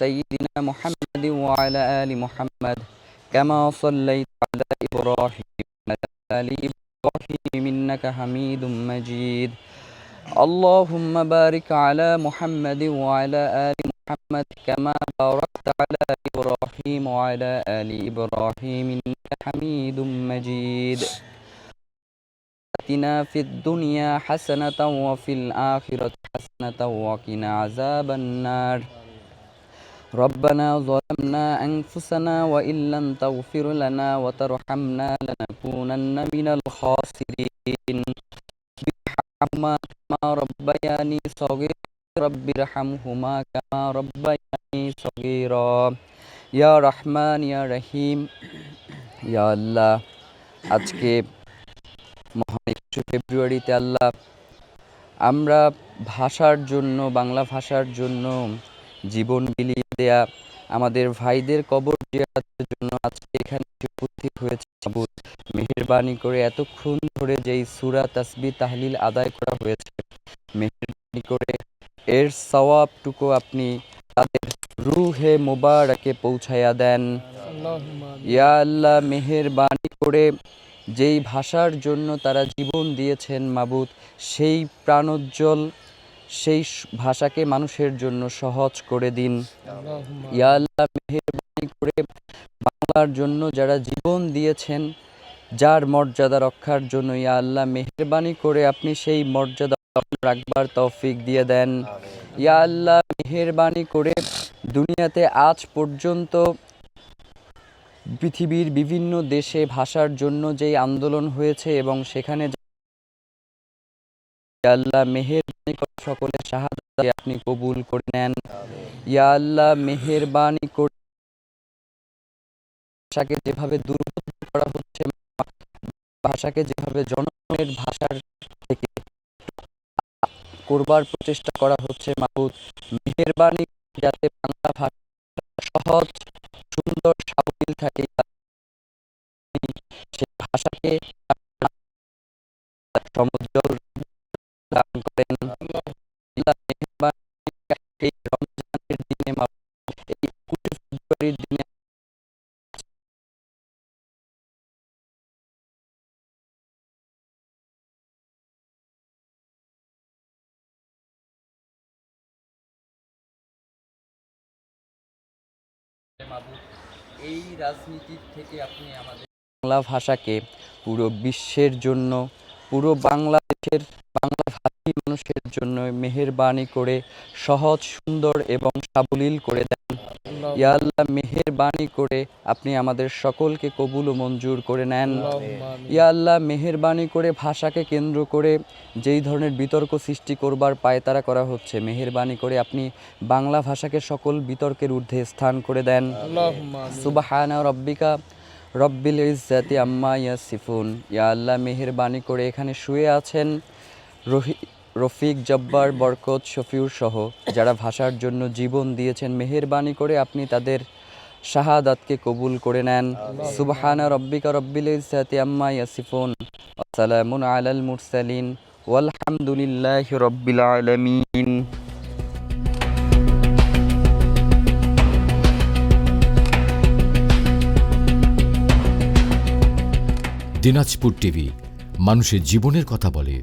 سيدنا محمد وعلى آل محمد كما صليت على إبراهيم وعلى آل إبراهيم إنك حميد مجيد اللهم بارك على محمد وعلى آل محمد كما باركت على إبراهيم وعلى آل إبراهيم إنك حميد مجيد آتنا في الدنيا حسنة وفي الآخرة حسنة وقنا عذاب النار ربنا ظلمنا أنفسنا وإن لم تغفر لنا وترحمنا لنكونن من الخاسرين ارحمهما كما ربياني صغيرا رب ارحمهما كما ربياني صغيرا يا رحمن يا رحيم يا الله আজকে মহান 21 ফেব্রুয়ারিতে আল্লাহ আমরা ভাষার জন্য বাংলা ভাষার জন্য জীবন বিলিয়ে দেয়া আমাদের ভাইদের কবর জিয়ারতের জন্য আজকে এখানে উপস্থিত হয়েছে। মাবুদ মেহেরবানি করে এতক্ষণ ধরে যেই সূরা তাসবিহ তাহলিল আদায় করা হয়েছে, মেহেরবানি করে এর সওয়াবটুকু আপনি তাদের রূহে মুবারাকে পৌঁছায়া দেন। ইয়া আল্লাহ, মেহেরবানি করে যেই ভাষার জন্য তারা জীবন দিয়েছেন মাবুদ, সেই প্রাণোজ্জ্বল সেই ভাষাকে মানুষের জন্য সহজ করে দিন। ইয়া আল্লাহ, মেহেরবানি করে বাংলার জন্য যারা জীবন দিয়েছেন, যার মর্যাদা রক্ষার জন্য, ইয়া আল্লাহ মেহেরবানি করে আপনি সেই মর্যাদা রাখবার তৌফিক দিয়ে দেন। ইয়া আল্লাহ, মেহেরবানি করে দুনিয়াতে আজ পর্যন্ত পৃথিবীর বিভিন্ন দেশে ভাষার জন্য যেই আন্দোলন হয়েছে এবং সেখানে আল্লাহ মেহেরবানি করে সকলের শাহাদাত আপনি কবুল করে নেন। ইয়া আল্লাহ, মেহেরবানি করে ভাষাকে যেভাবে দুর্বোধ্য করা হচ্ছে, ভাষাকে যেভাবে জনগণের ভাষার থেকে করবার প্রচেষ্টা করা হচ্ছে মাবুদ, মেহেরবানি যাতে বাংলা ভাষা সহজ সুন্দর সাবলীল থাকে, সেই ভাষাকে সমুজ্জ্বল দান করেন। এই রমজানের দিনে এই 21 ফেব্রুয়ারির দিনে এই রাজনীতির থেকে আপনি আমাদের বাংলা ভাষাকে পুরো বিশ্বের জন্য, পুরো বাংলাদেশের বাংলাভাষী মানুষের জন্য মেহেরবানি করে সহজ সুন্দর এবং সাবলীল করে দেন। ইয়া আল্লাহ, মেহেরবানি করে আপনি আমাদের সকলকে কবুল ও মঞ্জুর করে নেন। ইয়া আল্লাহ, মেহেরবানি করে ভাষাকে কেন্দ্র করে যেই ধরনের বিতর্ক সৃষ্টি করবার পায়তারা করা হচ্ছে, মেহেরবানি করে আপনি বাংলা ভাষাকে সকল বিতর্কের ঊর্ধ্বে স্থান করে দেন। সুবহানা রব্বিকা রব্বিল ইজ্জাতি আম্মা ইয়াসিফুন। ইয়া আল্লাহ, মেহেরবানি করে এখানে শুয়ে আছেন রফিক, জব্বার, বরকত, শফিউর সহ যারা ভাষার জন্য জীবন দিয়েছেন, মেহেরবানি করে আপনি তাদের শাহাদাতকে কবুল করে নেন। সুবহানা রব্বিকা রব্বিল ইজ্জাতি আম্মা ইয়াসিফুন ওয়া সালামুন আলাল মুরসালিন ওয়ালহামদুলিল্লাহি রব্বিল আলামিন। দিনাজপুর টিভি, মানুষের জীবনের কথা বলে।